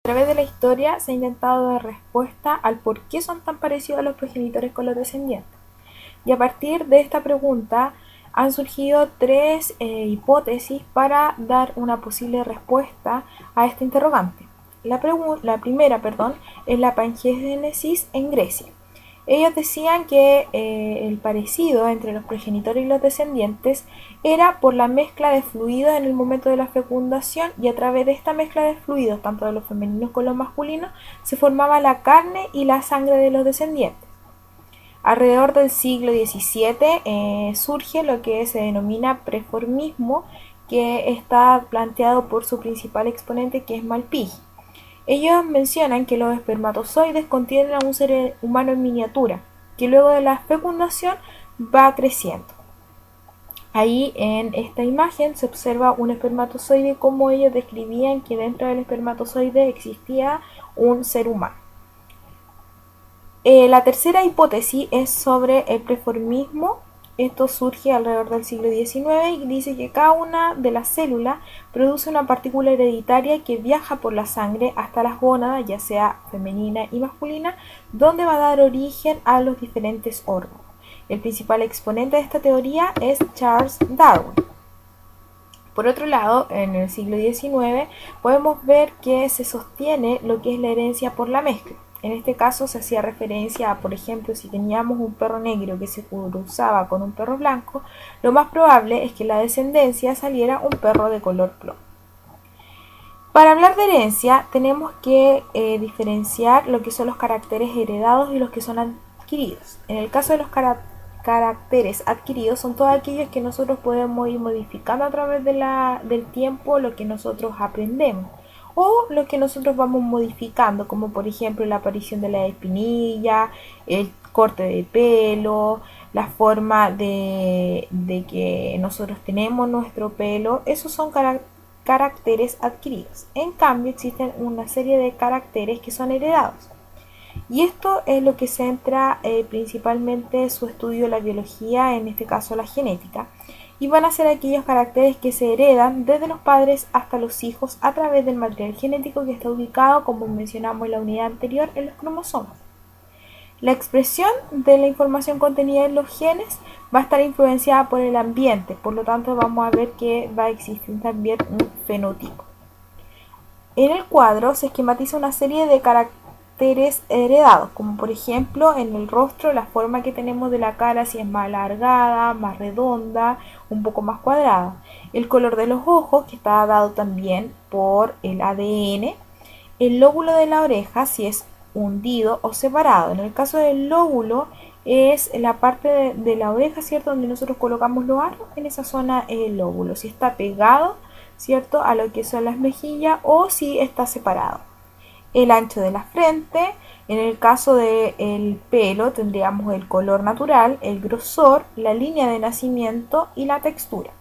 A través de la historia se ha intentado dar respuesta al por qué son tan parecidos los progenitores con los descendientes. Y a partir de esta pregunta han surgido tres hipótesis para dar una posible respuesta a este interrogante. La primera, es la pangénesis en Grecia. Ellos decían que el parecido entre los progenitores y los descendientes era por la mezcla de fluidos en el momento de la fecundación, y a través de esta mezcla de fluidos, tanto de los femeninos como los masculinos, se formaba la carne y la sangre de los descendientes. Alrededor del siglo XVII surge lo que se denomina preformismo, que está planteado por su principal exponente, que es Malpighi. Ellos mencionan que los espermatozoides contienen a un ser humano en miniatura, que luego de la fecundación va creciendo. Ahí en esta imagen se observa un espermatozoide, como ellos describían que dentro del espermatozoide existía un ser humano. La tercera hipótesis es sobre el preformismo. Esto surge alrededor del siglo XIX y dice que cada una de las células produce una partícula hereditaria que viaja por la sangre hasta las gónadas, ya sea femenina y masculina, donde va a dar origen a los diferentes órganos. El principal exponente de esta teoría es Charles Darwin. Por otro lado, en el siglo XIX podemos ver que se sostiene lo que es la herencia por la mezcla. En este caso se hacía referencia a, por ejemplo, si teníamos un perro negro que se cruzaba con un perro blanco, lo más probable es que la descendencia saliera un perro de color plomo. Para hablar de herencia tenemos que diferenciar lo que son los caracteres heredados y los que son adquiridos. En el caso de los caracteres adquiridos son todos aquellos que nosotros podemos ir modificando a través del tiempo, lo que nosotros aprendemos, o lo que nosotros vamos modificando, como por ejemplo la aparición de la espinilla, el corte de pelo, la forma de que nosotros tenemos nuestro pelo. Esos son caracteres adquiridos. En cambio, existen una serie de caracteres que son heredados. Y esto es lo que centra principalmente su estudio la biología, en este caso la genética, y van a ser aquellos caracteres que se heredan desde los padres hasta los hijos a través del material genético que está ubicado, como mencionamos en la unidad anterior, en los cromosomas. La expresión de la información contenida en los genes va a estar influenciada por el ambiente, por lo tanto vamos a ver que va a existir también un fenotipo. En el cuadro se esquematiza una serie de caracteres heredados, como por ejemplo en el rostro, la forma que tenemos de la cara, si es más alargada, más redonda, un poco más cuadrada. El color de los ojos, que está dado también por el ADN. El lóbulo de la oreja, si es hundido o separado. En el caso del lóbulo es la parte de la oreja, ¿cierto?, donde nosotros colocamos los aros. En esa zona es el lóbulo, si está pegado, ¿cierto?, a lo que son las mejillas, o si está separado. El ancho de la frente, en el caso del pelo tendríamos el color natural, el grosor, la línea de nacimiento y la textura.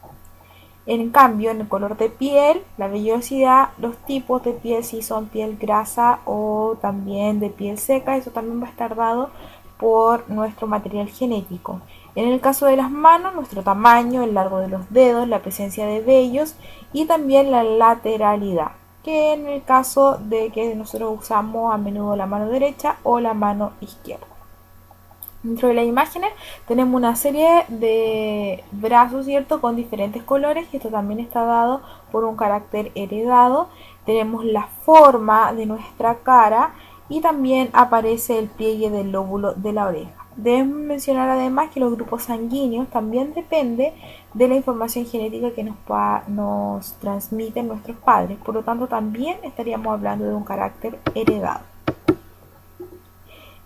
En cambio, en el color de piel, la vellosidad, los tipos de piel, si son piel grasa o también de piel seca, eso también va a estar dado por nuestro material genético. En el caso de las manos, nuestro tamaño, el largo de los dedos, la presencia de vellos y también la lateralidad, que en el caso de que nosotros usamos a menudo la mano derecha o la mano izquierda. Dentro de las imágenes tenemos una serie de brazos, ¿cierto?, con diferentes colores, y esto también está dado por un carácter heredado. Tenemos la forma de nuestra cara y también aparece el pliegue del lóbulo de la oreja. Debemos mencionar además que los grupos sanguíneos también dependen de la información genética que nos transmiten nuestros padres, por lo tanto también estaríamos hablando de un carácter heredado.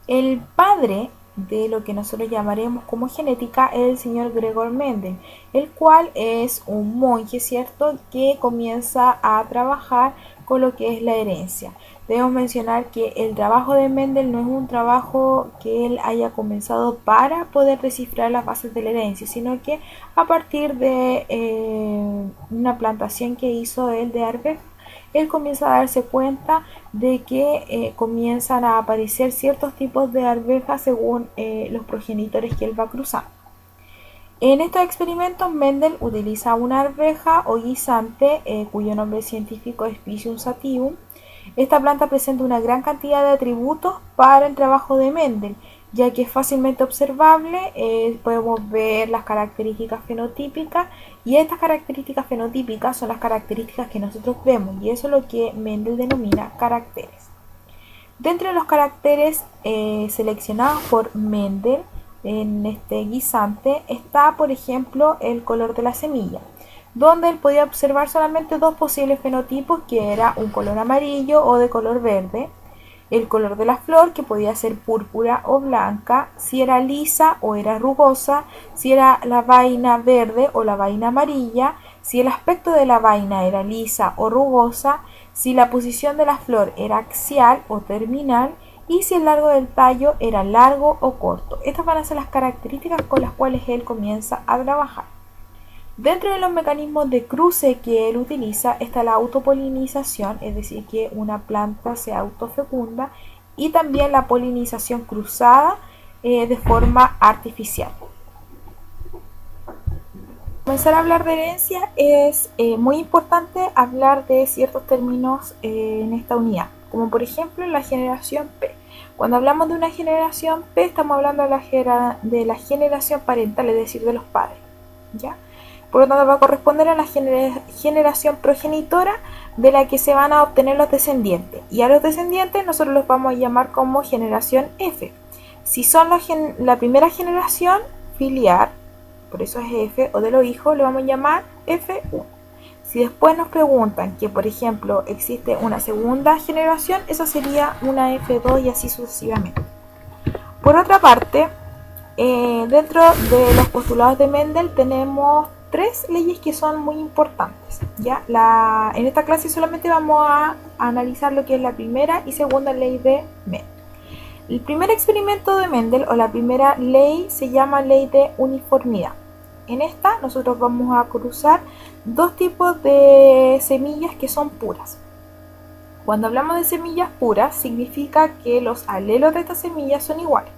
El padre de lo que nosotros llamaremos como genética es el señor Gregor Mendel, el cual es un monje, ¿cierto?, que comienza a trabajar con lo que es la herencia. Debemos mencionar que el trabajo de Mendel no es un trabajo que él haya comenzado para poder descifrar las bases de la herencia, sino que a partir de una plantación que hizo él de arvejas, él comienza a darse cuenta de que comienzan a aparecer ciertos tipos de arvejas según los progenitores que él va cruzando. En estos experimentos, Mendel utiliza una arveja o guisante cuyo nombre científico es Piscium sativum. Esta planta presenta una gran cantidad de atributos para el trabajo de Mendel, ya que es fácilmente observable, podemos ver las características fenotípicas, y estas características fenotípicas son las características que nosotros vemos, y eso es lo que Mendel denomina caracteres. Dentro de los caracteres seleccionados por Mendel en este guisante está, por ejemplo, el color de la semilla, donde él podía observar solamente dos posibles fenotipos, que era un color amarillo o de color verde, el color de la flor, que podía ser púrpura o blanca, si era lisa o era rugosa, si era la vaina verde o la vaina amarilla, si el aspecto de la vaina era lisa o rugosa, si la posición de la flor era axial o terminal, y si el largo del tallo era largo o corto. Estas van a ser las características con las cuales él comienza a trabajar. Dentro de los mecanismos de cruce que él utiliza está la autopolinización, es decir, que una planta se autofecunda, y también la polinización cruzada de forma artificial. Comenzar a hablar de herencia es muy importante hablar de ciertos términos en esta unidad, como por ejemplo la generación P. Cuando hablamos de una generación P estamos hablando de la generación parental, es decir, de los padres, ¿ya? Por lo tanto va a corresponder a la generación progenitora de la que se van a obtener los descendientes, y a los descendientes nosotros los vamos a llamar como generación F. Si son la primera generación filial, por eso es F, o de los hijos, le vamos a llamar F1. Si después nos preguntan que, por ejemplo, existe una segunda generación, esa sería una F2 y así sucesivamente. Por otra parte, dentro de los postulados de Mendel tenemos tres leyes que son muy importantes, ¿ya? En esta clase solamente vamos a analizar lo que es la primera y segunda ley de Mendel. El primer experimento de Mendel, o la primera ley, se llama ley de uniformidad. En esta nosotros vamos a cruzar dos tipos de semillas que son puras. Cuando hablamos de semillas puras, significa que los alelos de estas semillas son iguales.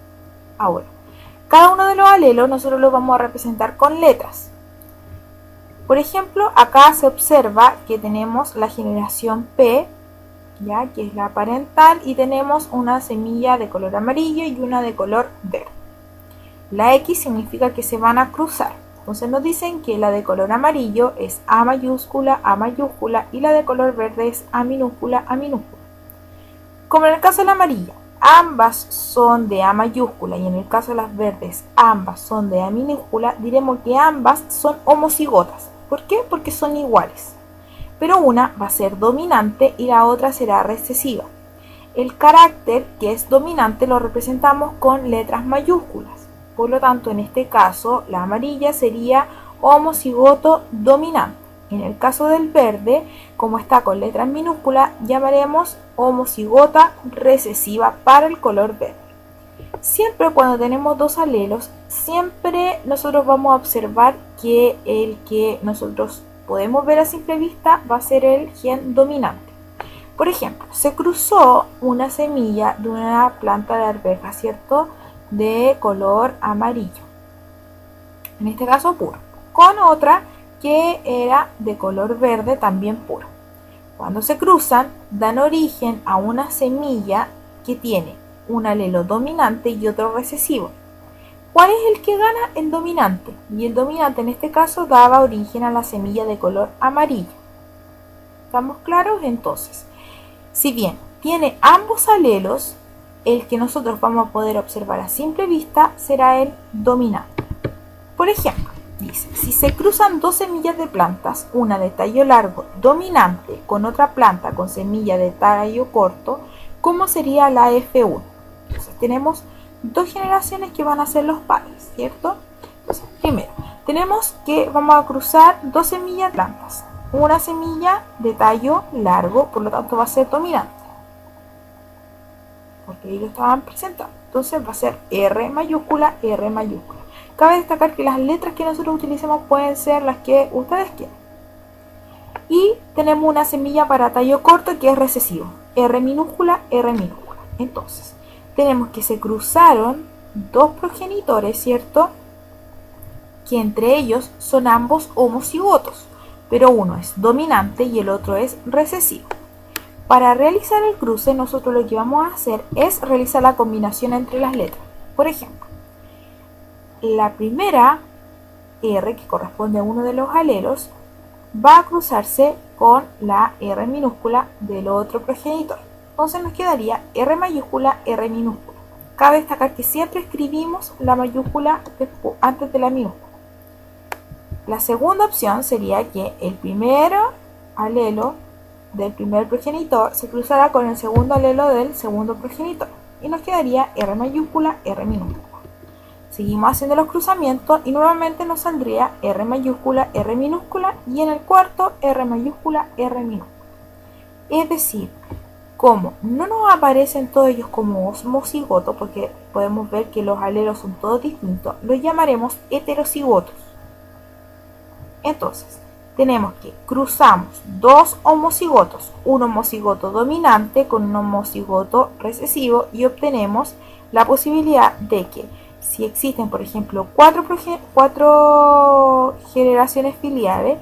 Ahora, cada uno de los alelos nosotros los vamos a representar con letras. Por ejemplo, acá se observa que tenemos la generación P, ¿ya? Que es la parental, y tenemos una semilla de color amarillo y una de color verde. La X significa que se van a cruzar. Entonces nos dicen que la de color amarillo es A mayúscula, y la de color verde es A minúscula, A minúscula. Como en el caso de la amarilla, ambas son de A mayúscula, y en el caso de las verdes, ambas son de A minúscula, diremos que ambas son homocigotas. ¿Por qué? Porque son iguales. Pero una va a ser dominante y la otra será recesiva. El carácter que es dominante lo representamos con letras mayúsculas. Por lo tanto, en este caso, la amarilla sería homocigoto dominante. En el caso del verde, como está con letras minúsculas, llamaremos homocigota recesiva para el color verde. Siempre cuando tenemos dos alelos, siempre nosotros vamos a observar que el que nosotros podemos ver a simple vista va a ser el gen dominante. Por ejemplo, se cruzó una semilla de una planta de arveja, ¿cierto?, de color amarillo, en este caso puro, con otra que era de color verde, también puro. Cuando se cruzan, dan origen a una semilla que tiene un alelo dominante y otro recesivo. ¿Cuál es el que gana? El dominante. Y el dominante en este caso daba origen a la semilla de color amarillo. ¿Estamos claros? Entonces, si bien tiene ambos alelos, el que nosotros vamos a poder observar a simple vista será el dominante. Por ejemplo, dice, si se cruzan dos semillas de plantas, una de tallo largo dominante con otra planta con semilla de tallo corto, ¿cómo sería la F1? Entonces tenemos dos generaciones que van a ser los padres, ¿cierto? Entonces, primero, tenemos que vamos a cruzar dos semillas de plantas. Una semilla de tallo largo, por lo tanto va a ser dominante, porque ahí lo estaban presentando. Entonces va a ser R mayúscula, R mayúscula. Cabe destacar que las letras que nosotros utilicemos pueden ser las que ustedes quieran. Y tenemos una semilla para tallo corto que es recesivo, R minúscula, R minúscula. Entonces, tenemos que se cruzaron dos progenitores, ¿cierto?, que entre ellos son ambos homocigotos, pero uno es dominante y el otro es recesivo. Para realizar el cruce, nosotros lo que vamos a hacer es realizar la combinación entre las letras. Por ejemplo, la primera R, que corresponde a uno de los alelos, va a cruzarse con la R minúscula del otro progenitor. Entonces nos quedaría R mayúscula, R minúscula. Cabe destacar que siempre escribimos la mayúscula antes de la minúscula. La segunda opción sería que el primer alelo del primer progenitor se cruzara con el segundo alelo del segundo progenitor y nos quedaría R mayúscula, R minúscula. Seguimos haciendo los cruzamientos y nuevamente nos saldría R mayúscula, R minúscula y en el cuarto R mayúscula, R minúscula. Es decir, como no nos aparecen todos ellos como homocigotos, porque podemos ver que los alelos son todos distintos, los llamaremos heterocigotos. Entonces, tenemos que cruzamos dos homocigotos, un homocigoto dominante con un homocigoto recesivo y obtenemos la posibilidad de que si existen, por ejemplo, cuatro generaciones filiales,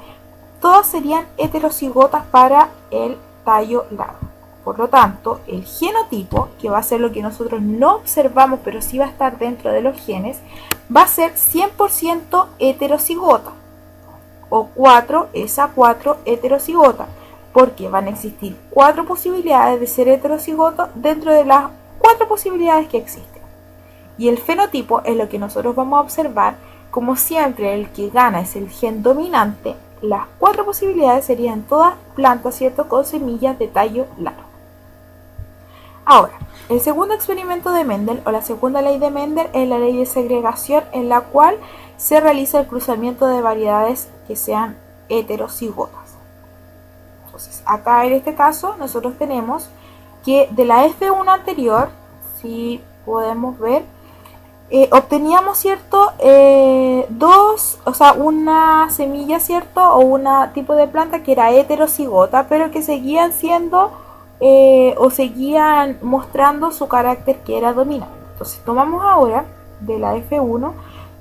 todas serían heterocigotas para el tallo largo. Por lo tanto, el genotipo, que va a ser lo que nosotros no observamos, pero sí va a estar dentro de los genes, va a ser 100% heterocigota, o 4 heterocigota, porque van a existir 4 posibilidades de ser heterocigoto dentro de las 4 posibilidades que existen. Y el fenotipo es lo que nosotros vamos a observar. Como siempre, el que gana es el gen dominante. Las 4 posibilidades serían todas plantas, ¿cierto?, con semillas de tallo largo. Ahora, el segundo experimento de Mendel, o la segunda ley de Mendel, es la ley de segregación, en la cual se realiza el cruzamiento de variedades que sean heterocigotas. Entonces, acá en este caso, nosotros tenemos que de la F1 anterior, si podemos ver, obteníamos, ¿cierto?, una semilla, ¿cierto?, o un tipo de planta que era heterocigota, pero que seguían siendo o seguían mostrando su carácter que era dominante. Entonces tomamos ahora de la F1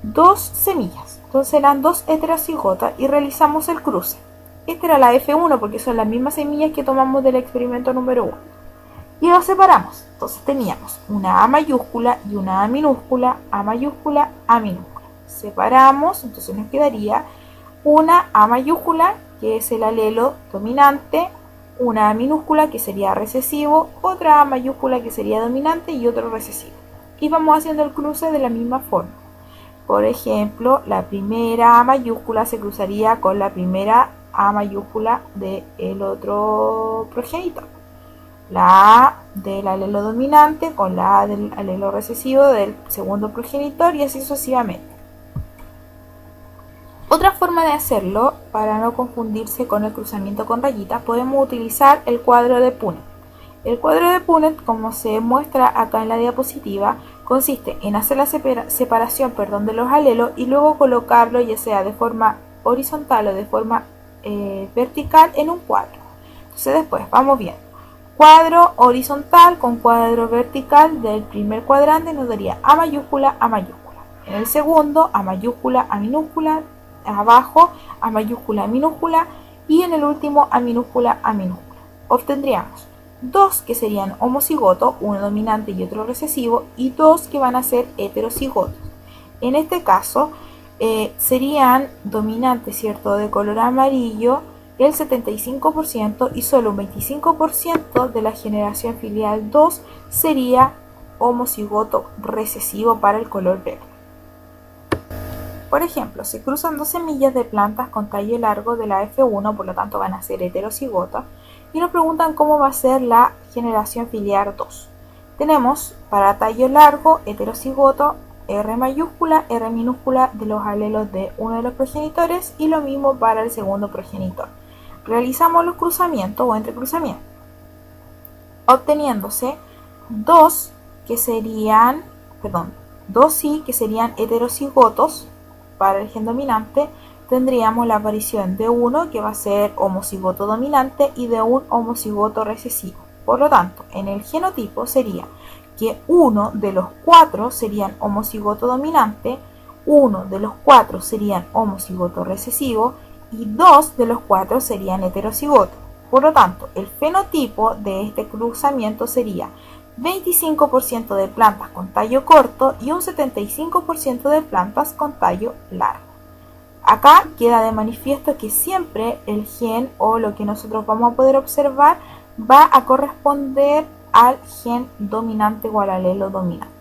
dos semillas, entonces eran dos heterocigotas y realizamos el cruce. Esta era la F1 porque son las mismas semillas que tomamos del experimento número 1. Y los separamos. Entonces teníamos una A mayúscula y una A minúscula, A mayúscula, A minúscula. Separamos, entonces nos quedaría una A mayúscula, que es el alelo dominante, una A minúscula, que sería recesivo, otra A mayúscula, que sería dominante, y otro recesivo. Y vamos haciendo el cruce de la misma forma. Por ejemplo, la primera A mayúscula se cruzaría con la primera A mayúscula del otro progenitor. La A del alelo dominante con la A del alelo recesivo del segundo progenitor y así sucesivamente. Otra forma de hacerlo, para no confundirse con el cruzamiento con rayitas, podemos utilizar el cuadro de Punnett. El cuadro de Punnett, como se muestra acá en la diapositiva, consiste en hacer la separación de los alelos y luego colocarlo ya sea de forma horizontal o de forma vertical en un cuadro. Entonces después vamos viendo. Cuadro horizontal con cuadro vertical del primer cuadrante nos daría A mayúscula, A mayúscula. En el segundo, A mayúscula, A minúscula. Abajo, A mayúscula, A minúscula. Y en el último, A minúscula, A minúscula. Obtendríamos dos que serían homocigotos, uno dominante y otro recesivo, y dos que van a ser heterocigotos. En este caso, serían dominantes, ¿cierto?, de color amarillo, el 75% y solo un 25% de la generación filial 2 sería homocigoto recesivo para el color verde. Por ejemplo, se cruzan dos semillas de plantas con tallo largo de la F1, por lo tanto van a ser heterocigotas, y nos preguntan cómo va a ser la generación filial 2. Tenemos para tallo largo heterocigoto R mayúscula, R minúscula de los alelos de uno de los progenitores y lo mismo para el segundo progenitor. Realizamos los cruzamientos o entrecruzamientos, obteniéndose dos que serían heterocigotos para el gen dominante. Tendríamos la aparición de uno que va a ser homocigoto dominante y de un homocigoto recesivo. Por lo tanto, en el genotipo sería que uno de los 4 serían homocigoto dominante, uno de los 4 serían homocigoto recesivo y 2 de los 4 serían heterocigotos. Por lo tanto, el fenotipo de este cruzamiento sería 25% de plantas con tallo corto y un 75% de plantas con tallo largo. Acá queda de manifiesto que siempre el gen o lo que nosotros vamos a poder observar va a corresponder al gen dominante o al alelo dominante.